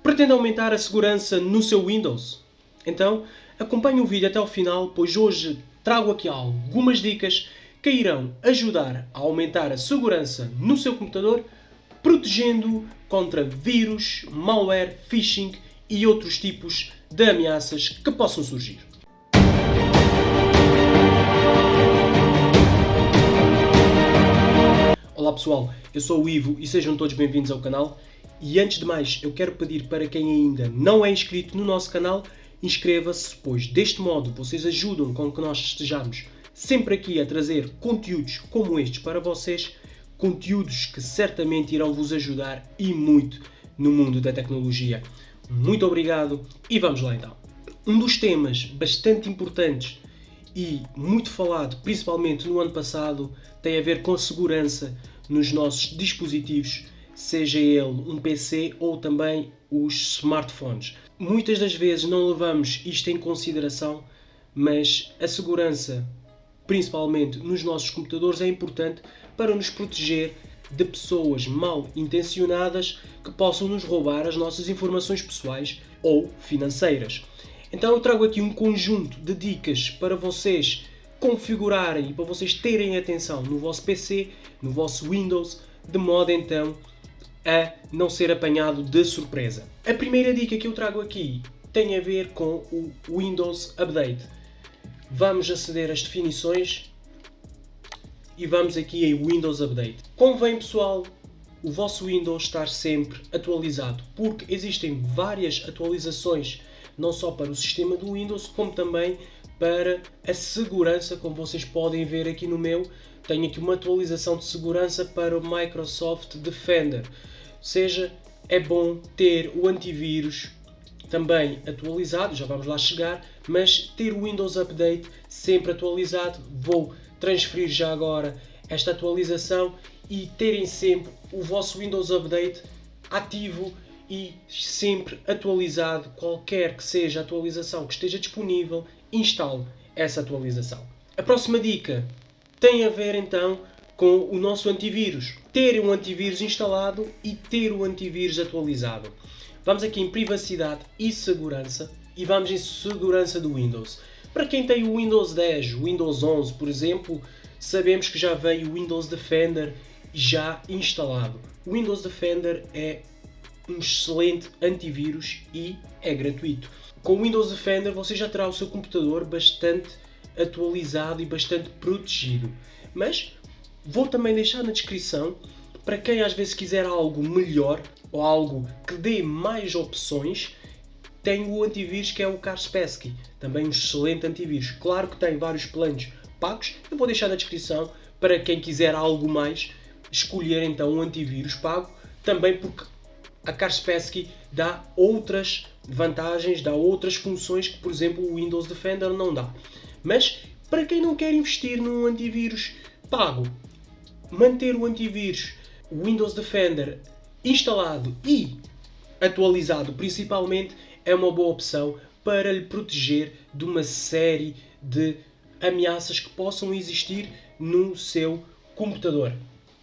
Pretende aumentar a segurança no seu Windows? Então, acompanhe o vídeo até ao final, pois hoje trago aqui algumas dicas que irão ajudar a aumentar a segurança no seu computador, protegendo-o contra vírus, malware, phishing e outros tipos de ameaças que possam surgir. Olá pessoal, eu sou o Ivo e sejam todos bem-vindos ao canal. E antes de mais, eu quero pedir para quem ainda não é inscrito no nosso canal, inscreva-se, pois deste modo vocês ajudam com que nós estejamos sempre aqui a trazer conteúdos como estes para vocês, conteúdos que certamente irão vos ajudar e muito no mundo da tecnologia. Muito obrigado e vamos lá então. Um dos temas bastante importantes e muito falado, principalmente no ano passado, tem a ver com a segurança nos nossos dispositivos, seja ele um PC ou também os smartphones. Muitas das vezes não levamos isto em consideração, mas a segurança, principalmente nos nossos computadores, é importante para nos proteger de pessoas mal intencionadas que possam nos roubar as nossas informações pessoais ou financeiras. Então eu trago aqui um conjunto de dicas para vocês configurarem e para vocês terem atenção no vosso PC, no vosso Windows, de modo então a não ser apanhado de surpresa. A primeira dica que eu trago aqui tem a ver com o Windows Update. Vamos aceder às definições e vamos aqui em Windows Update. Convém, pessoal, o vosso Windows estar sempre atualizado, porque existem várias atualizações, não só para o sistema do Windows, como também para a segurança, como vocês podem ver aqui no meu. Tenho aqui uma atualização de segurança para o Microsoft Defender. Ou seja, é bom ter o antivírus também atualizado, já vamos lá chegar, mas ter o Windows Update sempre atualizado. Vou transferir já agora esta atualização e terem sempre o vosso Windows Update ativo e sempre atualizado. Qualquer que seja a atualização que esteja disponível, instale essa atualização. A próxima dica tem a ver então com o nosso antivírus. Ter um antivírus instalado e ter o antivírus atualizado. Vamos aqui em privacidade e segurança e vamos em segurança do Windows. Para quem tem o Windows 10, o Windows 11, por exemplo, sabemos que já veio o Windows Defender já instalado. O Windows Defender é um excelente antivírus e é gratuito. Com o Windows Defender você já terá o seu computador bastante atualizado e bastante protegido. Mas vou também deixar na descrição para quem às vezes quiser algo melhor ou algo que dê mais opções. Tem o antivírus que é o Kaspersky, também um excelente antivírus. Claro que tem vários planos pagos, eu vou deixar na descrição para quem quiser algo mais, escolher então um antivírus pago, também porque a Kaspersky dá outras vantagens, dá outras funções que, por exemplo, o Windows Defender não dá. Mas para quem não quer investir num antivírus pago, manter o antivírus, o Windows Defender instalado e atualizado principalmente, é uma boa opção para lhe proteger de uma série de ameaças que possam existir no seu computador.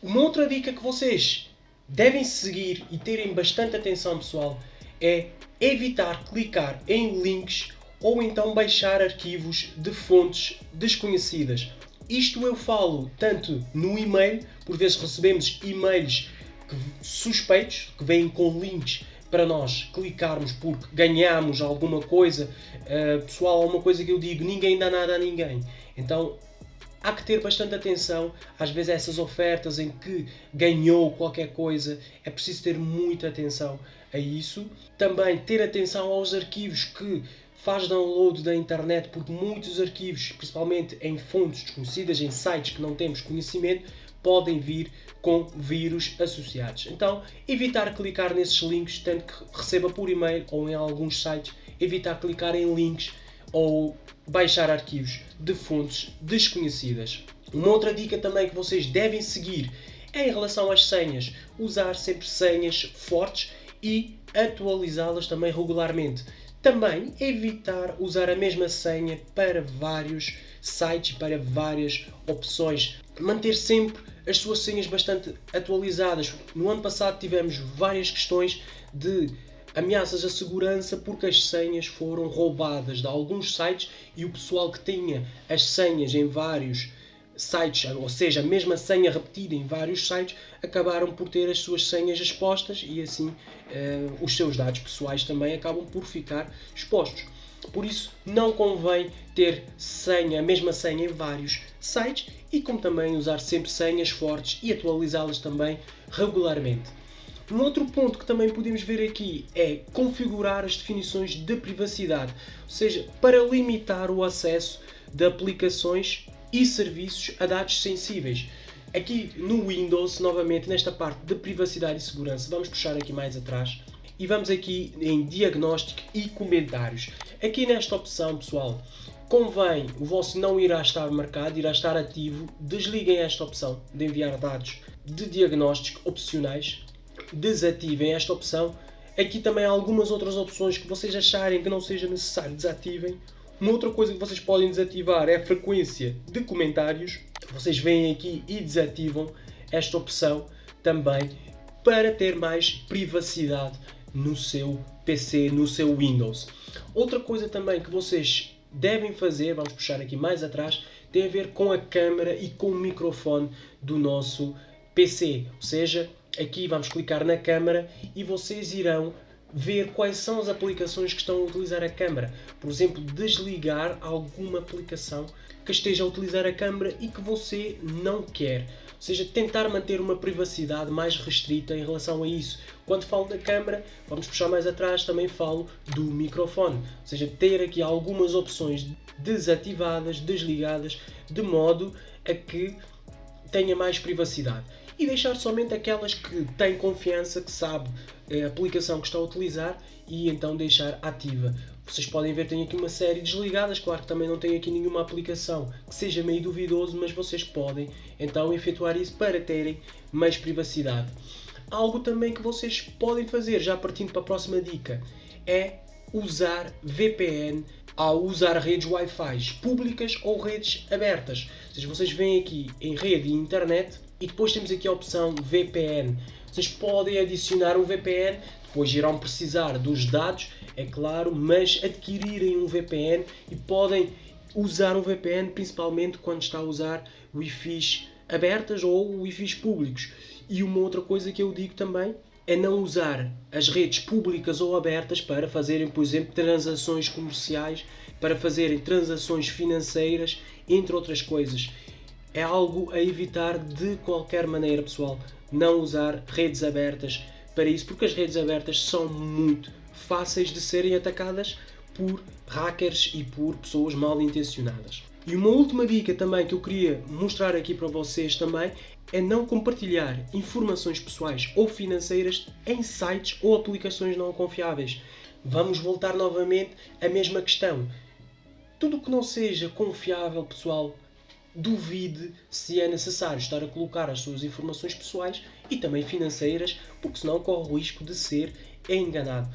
Uma outra dica que vocês devem seguir e terem bastante atenção, pessoal, é evitar clicar em links ou então baixar arquivos de fontes desconhecidas. Isto eu falo tanto no e-mail, por vezes recebemos e-mails suspeitos, que vêm com links para nós clicarmos porque ganhamos alguma coisa. Pessoal, há uma coisa que eu digo, ninguém dá nada a ninguém. Então há que ter bastante atenção, às vezes essas ofertas em que ganhou qualquer coisa, é preciso ter muita atenção a isso. Também ter atenção aos arquivos que faz download da internet, porque muitos arquivos, principalmente em fontes desconhecidas, em sites que não temos conhecimento, podem vir com vírus associados. Então, evitar clicar nesses links, tanto que receba por e-mail ou em alguns sites, evitar clicar em links ou baixar arquivos de fontes desconhecidas. Uma outra dica também que vocês devem seguir é em relação às senhas. Usar sempre senhas fortes e atualizá-las também regularmente. Também evitar usar a mesma senha para vários sites, para várias opções. Manter sempre as suas senhas bastante atualizadas. No ano passado tivemos várias questões de ameaças à segurança porque as senhas foram roubadas de alguns sites e o pessoal que tinha as senhas em vários sites, ou seja, a mesma senha repetida em vários sites, acabaram por ter as suas senhas expostas e assim os seus dados pessoais também acabam por ficar expostos. Por isso, não convém ter a mesma senha em vários sites e como também usar sempre senhas fortes e atualizá-las também regularmente. Um outro ponto que também podemos ver aqui é configurar as definições de privacidade, ou seja, para limitar o acesso de aplicações e serviços a dados sensíveis. Aqui no Windows, novamente nesta parte de privacidade e segurança, vamos puxar aqui mais atrás e vamos aqui em diagnóstico e comentários. Aqui nesta opção, pessoal, convém, o vosso não irá estar marcado, irá estar ativo. Desliguem esta opção de enviar dados de diagnóstico opcionais. Desativem esta opção. Aqui também há algumas outras opções que vocês acharem que não seja necessário, desativem. Uma outra coisa que vocês podem desativar é a frequência de comentários. Vocês vêm aqui e desativam esta opção também para ter mais privacidade no seu PC, no seu Windows. Outra coisa também que vocês devem fazer, vamos puxar aqui mais atrás, tem a ver com a câmera e com o microfone do nosso PC. Ou seja, aqui vamos clicar na câmera e vocês irão ver quais são as aplicações que estão a utilizar a câmera. Por exemplo, desligar alguma aplicação que esteja a utilizar a câmera e que você não quer. Ou seja, tentar manter uma privacidade mais restrita em relação a isso. Quando falo da câmera, vamos puxar mais atrás, também falo do microfone. Ou seja, ter aqui algumas opções desativadas, desligadas, de modo a que tenha mais privacidade. E deixar somente aquelas que têm confiança, que sabe a aplicação que está a utilizar e então deixar ativa. Vocês podem ver, tem aqui uma série desligadas, claro que também não tem aqui nenhuma aplicação que seja meio duvidoso, mas vocês podem então efetuar isso para terem mais privacidade. Algo também que vocês podem fazer, já partindo para a próxima dica, é usar VPN ao usar redes Wi-Fi públicas ou redes abertas. Ou seja, vocês vêm aqui em rede e internet e depois temos aqui a opção VPN. Vocês podem adicionar um VPN, depois irão precisar dos dados, é claro, mas adquirirem um VPN e podem usar um VPN principalmente quando está a usar Wi-Fi abertas ou Wi-Fi públicos. E uma outra coisa que eu digo também é não usar as redes públicas ou abertas para fazerem, por exemplo, transações comerciais, para fazerem transações financeiras, entre outras coisas. É algo a evitar de qualquer maneira, pessoal. Não usar redes abertas para isso, porque as redes abertas são muito fáceis de serem atacadas por hackers e por pessoas mal intencionadas. E uma última dica também que eu queria mostrar aqui para vocês também é não compartilhar informações pessoais ou financeiras em sites ou aplicações não confiáveis. Vamos voltar novamente à mesma questão. Tudo que não seja confiável, pessoal, duvide se é necessário estar a colocar as suas informações pessoais e também financeiras, porque senão corre o risco de ser enganado.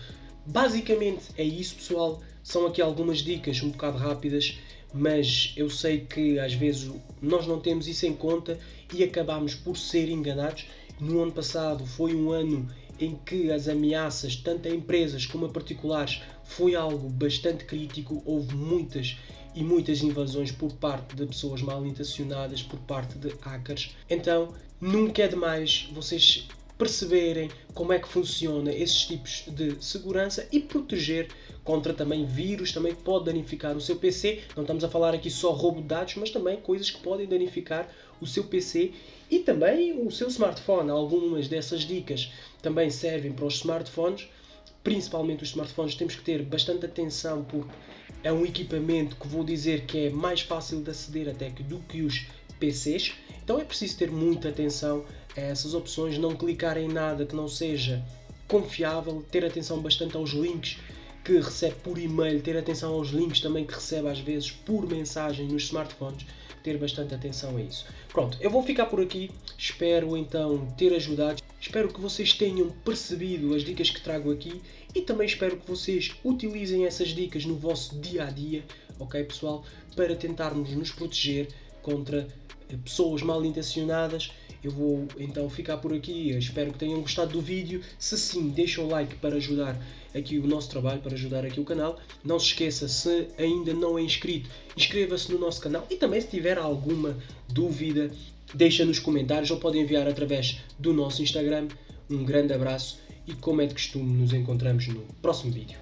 Basicamente é isso, pessoal. São aqui algumas dicas um bocado rápidas, mas eu sei que às vezes nós não temos isso em conta e acabamos por ser enganados. No ano passado foi um ano em que as ameaças, tanto a empresas como a particulares, foi algo bastante crítico. Houve muitas e muitas invasões por parte de pessoas mal intencionadas, por parte de hackers. Então, nunca é demais vocês perceberem como é que funciona esses tipos de segurança e proteger contra também vírus, também que pode danificar o seu PC. Não estamos a falar aqui só roubo de dados, mas também coisas que podem danificar o seu PC e também o seu smartphone. Algumas dessas dicas também servem para os smartphones, principalmente os smartphones. Temos que ter bastante atenção porque é um equipamento que vou dizer que é mais fácil de aceder até do que os PCs. Então é preciso ter muita atenção a essas opções, não clicar em nada que não seja confiável, ter atenção bastante aos links que recebe por e-mail, ter atenção aos links também que recebe às vezes por mensagem nos smartphones, ter bastante atenção a isso. Pronto, eu vou ficar por aqui, espero então ter ajudado, espero que vocês tenham percebido as dicas que trago aqui e também espero que vocês utilizem essas dicas no vosso dia a dia, ok pessoal, para tentarmos nos proteger contra pessoas mal intencionadas Eu vou então ficar por aqui. Eu espero que tenham gostado do vídeo. Se sim, deixem um like para ajudar aqui o nosso trabalho, para ajudar aqui o canal. Não se esqueça, se ainda não é inscrito, inscreva-se no nosso canal. E também, se tiver alguma dúvida, deixa nos comentários ou pode enviar através do nosso Instagram. Um grande abraço e, como é de costume, nos encontramos no próximo vídeo.